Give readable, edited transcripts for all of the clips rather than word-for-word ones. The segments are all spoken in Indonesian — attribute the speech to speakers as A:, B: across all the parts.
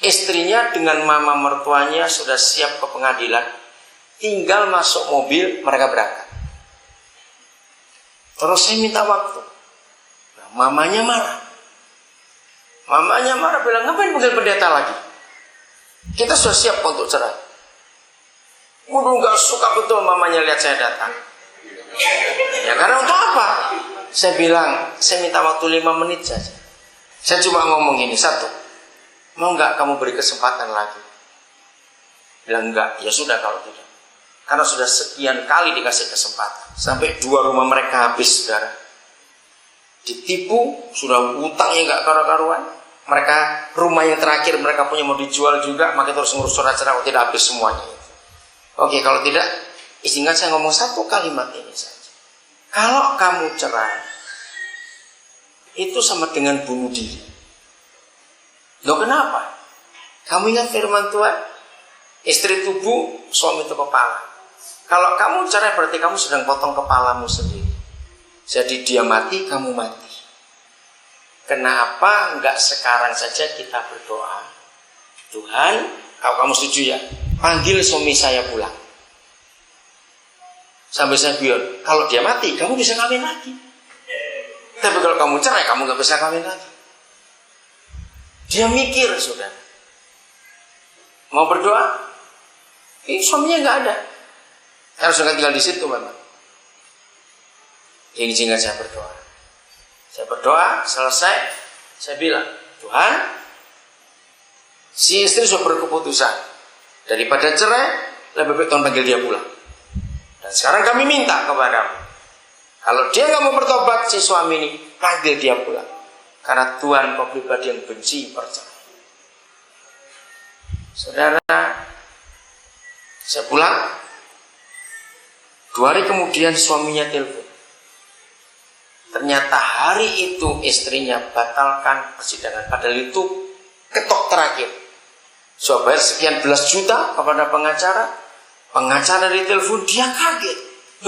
A: istrinya dengan mama mertuanya sudah siap ke pengadilan, tinggal masuk mobil mereka berangkat. Terus saya minta waktu. Nah, mamanya marah bilang, ngapain panggil pendeta lagi? Kita sudah siap untuk cerai. Waduh, gak suka betul mamanya lihat saya datang. Ya karena untuk apa? Saya bilang, saya minta waktu 5 menit saja. Saya cuma ngomong ini, satu, mau gak kamu beri kesempatan lagi? Bilang enggak, ya sudah kalau tidak. Karena sudah sekian kali dikasih kesempatan. Sampai 2 rumah mereka habis, saudara. Ditipu, sudah utangnya gak karu-karuan. Mereka, rumah yang terakhir mereka punya mau dijual juga, maka terus ngurus surat cerai, tidak habis semuanya. Oke, kalau tidak, izinkan saya ngomong satu kalimat ini saja. Kalau kamu cerai, itu sama dengan bunuh diri. Loh kenapa? Kamu ingat firman Tuhan? Istri tubuh, suami itu kepala. Kalau kamu cerai berarti kamu sedang potong kepalamu sendiri. Jadi dia mati, kamu mati. Kenapa enggak sekarang saja kita berdoa? Tuhan, kalau kamu setuju ya, panggil suami saya pulang. Sampai saya bilang, kalau dia mati, kamu bisa kawin lagi. Tapi kalau kamu cerai, kamu nggak bisa kawin lagi. Dia mikir, saudara. Mau berdoa? Suaminya nggak ada. Harus tinggal di situ, memang. Ini sehingga saya berdoa. Saya berdoa, selesai. Saya bilang, Tuhan, si istri sudah berkeputusan. Daripada cerai, lebih baik Tuhan panggil dia pulang. Dan sekarang kami minta kepadamu, kalau dia nggak mau bertobat, si suami ini panggil dia pulang. Karena Tuhan kau pribadi yang benci perceraian. Saudara, saya pulang. 2 hari kemudian suaminya telepon. Ternyata hari itu istrinya batalkan persidangan. Padahal itu ketok terakhir. Sudah bayar sekian belas juta kepada pengacara. Pengacara ditelepon, dia kaget.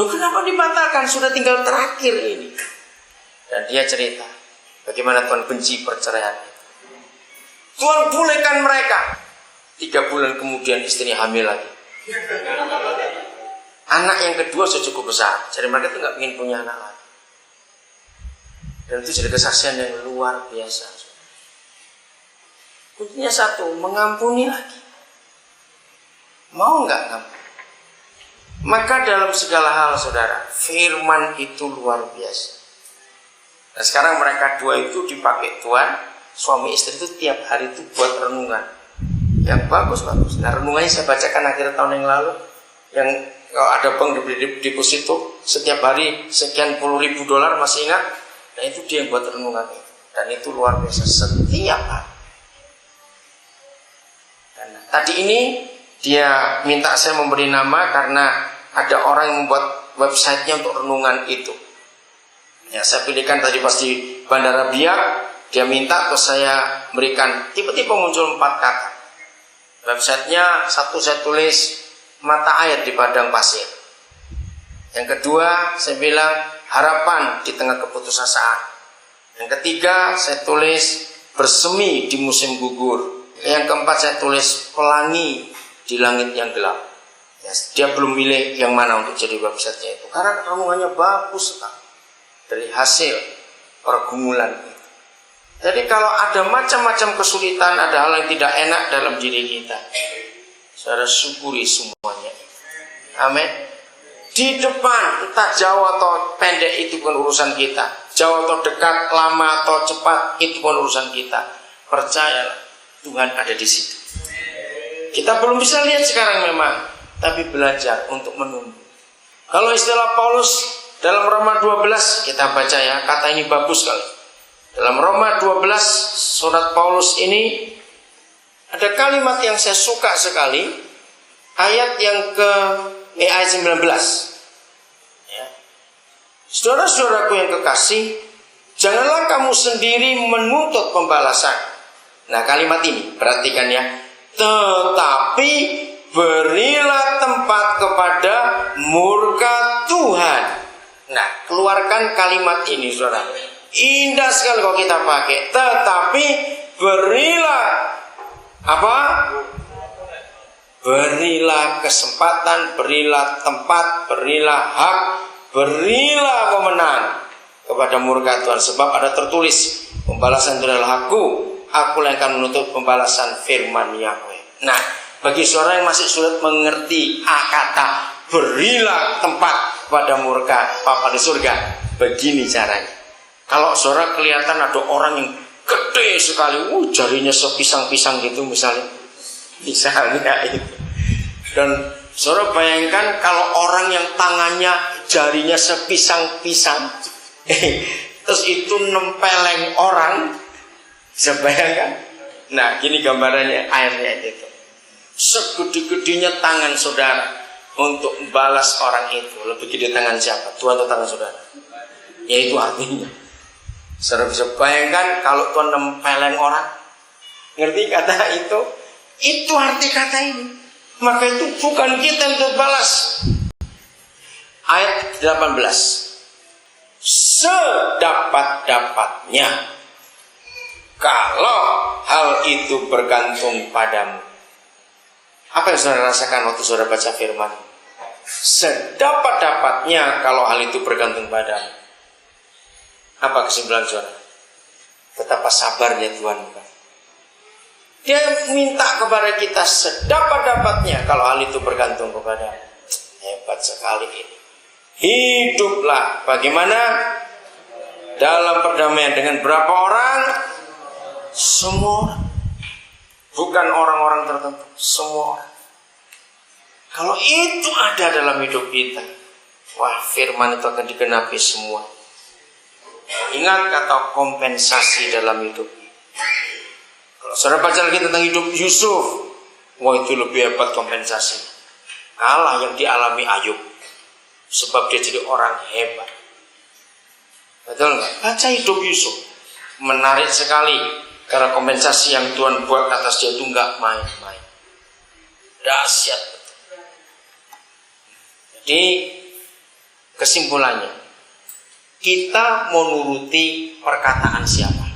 A: Loh kenapa dibatalkan? Sudah tinggal terakhir ini. Dan dia cerita bagaimana Tuhan benci perceraian. Tuhan bolehkan mereka. 3 bulan kemudian istrinya hamil lagi. Anak yang kedua sudah cukup besar. Jadi mereka tuh gak ingin punya anak lagi. Dan itu jadi kesaksian yang luar biasa. Kuncinya satu, mengampuni lagi. Mau nggak ngampuni? Maka dalam segala hal, saudara, firman itu luar biasa. Dan sekarang mereka 2 itu dipakai Tuhan. Suami istri itu tiap hari itu buat renungan yang bagus-bagus. Nah, renungannya saya bacakan akhir tahun yang lalu. Yang kalau ada bank diberi deposito setiap hari sekian $10.000, masih ingat? Nah itu dia yang buat renungan itu. Dan itu luar biasa setiap hari. Dan tadi ini dia minta saya memberi nama karena ada orang yang membuat websitenya untuk renungan itu. Ya, saya pilihkan tadi pas di Bandara Biak. Dia minta terus saya berikan. Tiba-tiba muncul 4 kata. Websitenya, satu saya tulis mata air di padang pasir. Yang kedua saya bilang harapan di tengah keputusasaan. Yang ketiga saya tulis bersemi di musim gugur. Yang keempat saya tulis pelangi di langit yang gelap. Ya, dia belum milih yang mana untuk jadi websitenya itu karena renungannya bagus sekali dari hasil pergumulan itu. Jadi kalau ada macam-macam kesulitan, ada hal yang tidak enak dalam diri kita, saudara syukuri semuanya. Amin. Di depan, entah jauh atau pendek itu bukan urusan kita. Jauh atau dekat, lama atau cepat, itu bukan urusan kita. Percayalah, Tuhan ada di situ. Kita belum bisa lihat sekarang memang, tapi belajar untuk menunggu. Kalau istilah Paulus dalam Roma 12, kita baca ya, kata ini bagus sekali. Dalam Roma 12, surat Paulus ini, ada kalimat yang saya suka sekali. Ayat yang ayat 19 ya. Saudara-saudaraku yang kekasih, janganlah kamu sendiri menuntut pembalasan. Nah kalimat ini perhatikan ya. Tetapi berilah tempat kepada murka Tuhan. Nah keluarkan kalimat ini saudara. Indah sekali kalau kita pakai. Tetapi berilah Apa? Berilah kesempatan, berilah tempat, berilah hak, berilah kemenangan kepada murka Tuhan. Sebab ada tertulis, pembalasan itu adalah aku yang akan menuntut pembalasan firman Yahweh. Nah, bagi saudara yang masih sulit mengerti kata berilah tempat pada murka Bapa di surga, begini caranya. Kalau saudara kelihatan ada orang yang gede sekali, jarinya sepisang-pisang gitu misalnya itu. Dan saudara bayangkan kalau orang yang tangannya jarinya sepisang-pisang, terus itu nempeleng orang, bisa bayangkan? Nah, gini gambarannya airnya itu. Segede-gedenya tangan saudara untuk membalas orang itu, lebih gede tangan siapa? Tuhan atau tangan saudara? Ya itu artinya. Saudara bisa bayangkan kalau Tuhan nempeleng orang. Ngerti kata itu? Itu arti kata ini. Maka itu bukan kita untuk balas. Ayat 18. Sedapat-dapatnya, kalau hal itu bergantung padamu. Apa yang saudara rasakan waktu saudara baca firman? Sedapat-dapatnya kalau hal itu bergantung padamu. Apa kesimpulan saudara? Betapa sabarnya Tuhan. Dia minta kepada kita sedapat-dapatnya kalau hal itu bergantung kepada. Hebat sekali ini. Hiduplah bagaimana? Dalam perdamaian dengan berapa orang? Semua. Bukan orang-orang tertentu, semua orang. Kalau itu ada dalam hidup kita, wah, firman itu akan digenapi semua. Ingat kata kompensasi dalam hidup. Kalau saudara baca lagi tentang hidup Yusuf, wah itu lebih hebat kompensasi. Kalah yang dialami Ayub, sebab dia jadi orang hebat. Betul nggak? Baca hidup Yusuf, menarik sekali. Karena kompensasi yang Tuhan buat atas dia itu nggak main-main. Dahsyat betul. Jadi kesimpulannya, kita mau nuruti perkataan siapa?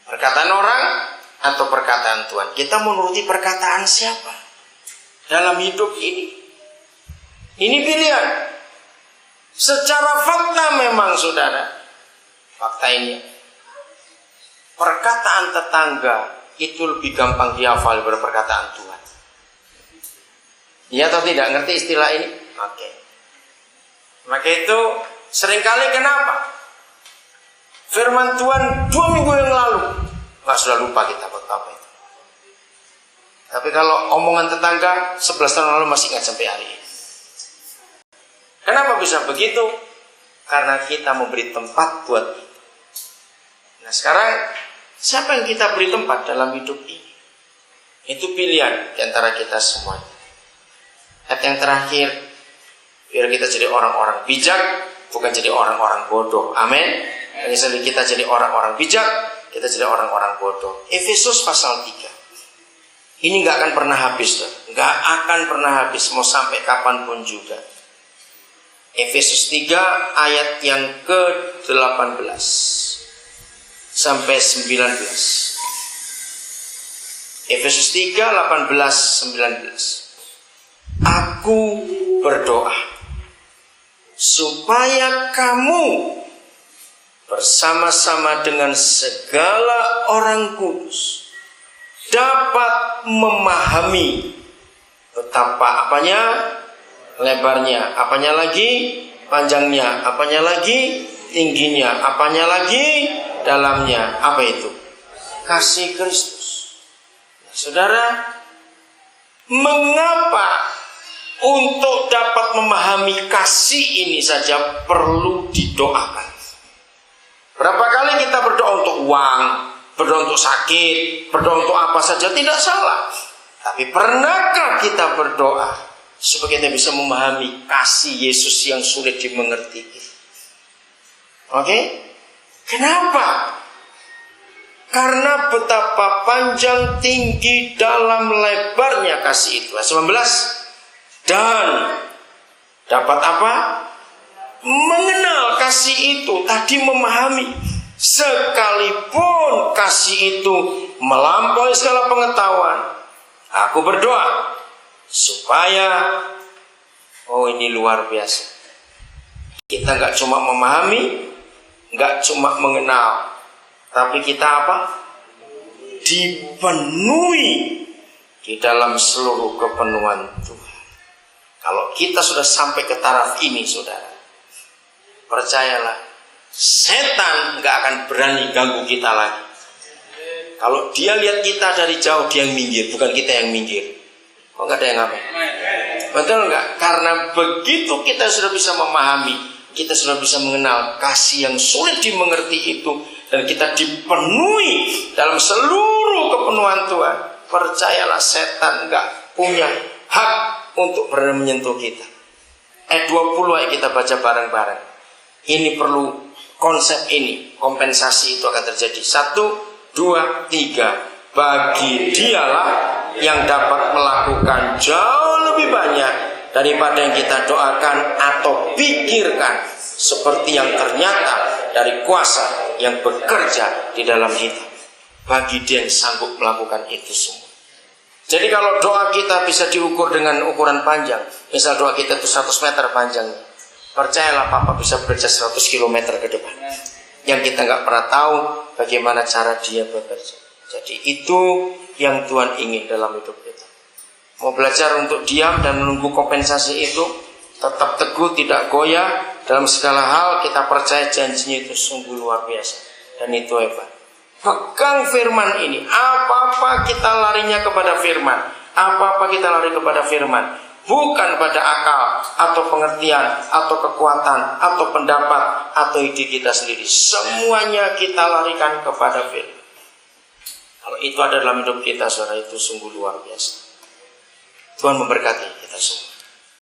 A: Perkataan orang atau perkataan Tuhan? Kita mau nuruti perkataan siapa dalam hidup ini? Ini pilihan. Secara fakta memang saudara, fakta ini, perkataan tetangga itu lebih gampang dihafal daripada perkataan Tuhan. Iya atau tidak? Ngerti istilah ini? Oke. Maka itu seringkali kenapa? Firman Tuhan 2 minggu yang lalu nggak sudah lupa kita buat apa itu. Tapi kalau omongan tetangga 11 tahun lalu masih ingat sampai hari ini. Kenapa bisa begitu? Karena kita memberi tempat buat itu. Nah sekarang siapa yang kita beri tempat dalam hidup ini? Itu pilihan di antara kita semuanya. Ayat yang terakhir, biar kita jadi orang-orang bijak, bukan jadi orang-orang bodoh. Amin. Misalnya kita jadi orang-orang bijak, kita jadi orang-orang bodoh. Efesus pasal 3. Ini nggak akan pernah habis, nggak akan pernah habis, mau sampai kapanpun juga. Efesus 3 ayat yang ke-18 sampai 19. Efesus 3 18 19. Aku berdoa supaya kamu bersama-sama dengan segala orang kudus dapat memahami betapa apanya lebarnya, apanya lagi panjangnya, apanya lagi tingginya, apanya lagi dalamnya. Apa itu? Kasih Kristus. Saudara, mengapa untuk dapat memahami kasih ini saja perlu didoakan? Berapa kali kita berdoa untuk uang, berdoa untuk sakit, berdoa untuk apa saja, tidak salah. Tapi pernahkah kita berdoa supaya kita bisa memahami kasih Yesus yang sulit dimengerti? Oke? Kenapa? Karena betapa panjang, tinggi, dalam, lebarnya kasih itu. 19. Dan dapat apa? Mengenal kasih itu. Tadi memahami. Sekalipun kasih itu melampaui segala pengetahuan, aku berdoa supaya, oh ini luar biasa, kita nggak cuma memahami, nggak cuma mengenal, tapi kita apa? Dipenuhi di dalam seluruh kepenuhan Tuhan. Kalau kita sudah sampai ke taraf ini, saudara, percayalah, setan nggak akan berani ganggu kita lagi. Kalau dia lihat kita dari jauh, dia yang minggir, bukan kita yang minggir. Kok nggak ada yang ngapain? Betul nggak? Karena begitu kita sudah bisa memahami, kita sudah bisa mengenal kasih yang sulit dimengerti itu, dan kita dipenuhi dalam seluruh kepenuhan Tuhan, percayalah, setan nggak punya hak untuk berani menyentuh kita. Ayat 20 ayo kita baca bareng-bareng. Ini perlu konsep ini, kompensasi itu akan terjadi. 1, 2, 3. Bagi dialah yang dapat melakukan jauh lebih banyak daripada yang kita doakan atau pikirkan, seperti yang ternyata dari kuasa yang bekerja di dalam kita. Bagi dia yang sanggup melakukan itu semua. Jadi kalau doa kita bisa diukur dengan ukuran panjang, misal doa kita itu 100 meter panjangnya, percayalah Papa bisa bekerja 100 km ke depan, yang kita nggak pernah tahu bagaimana cara dia bekerja. Jadi itu yang Tuhan ingin dalam hidup kita. Mau belajar untuk diam dan menunggu kompensasi itu, tetap teguh, tidak goyah dalam segala hal. Kita percaya janjinya itu sungguh luar biasa, dan itu hebat. Pegang firman ini. Apa-apa kita larinya kepada firman. Apa-apa kita lari kepada firman, bukan pada akal atau pengertian atau kekuatan atau pendapat atau ide kita sendiri. Semuanya kita larikan kepada firman. Kalau itu ada dalam hidup kita, saudara, itu sungguh luar biasa. Tuhan memberkati.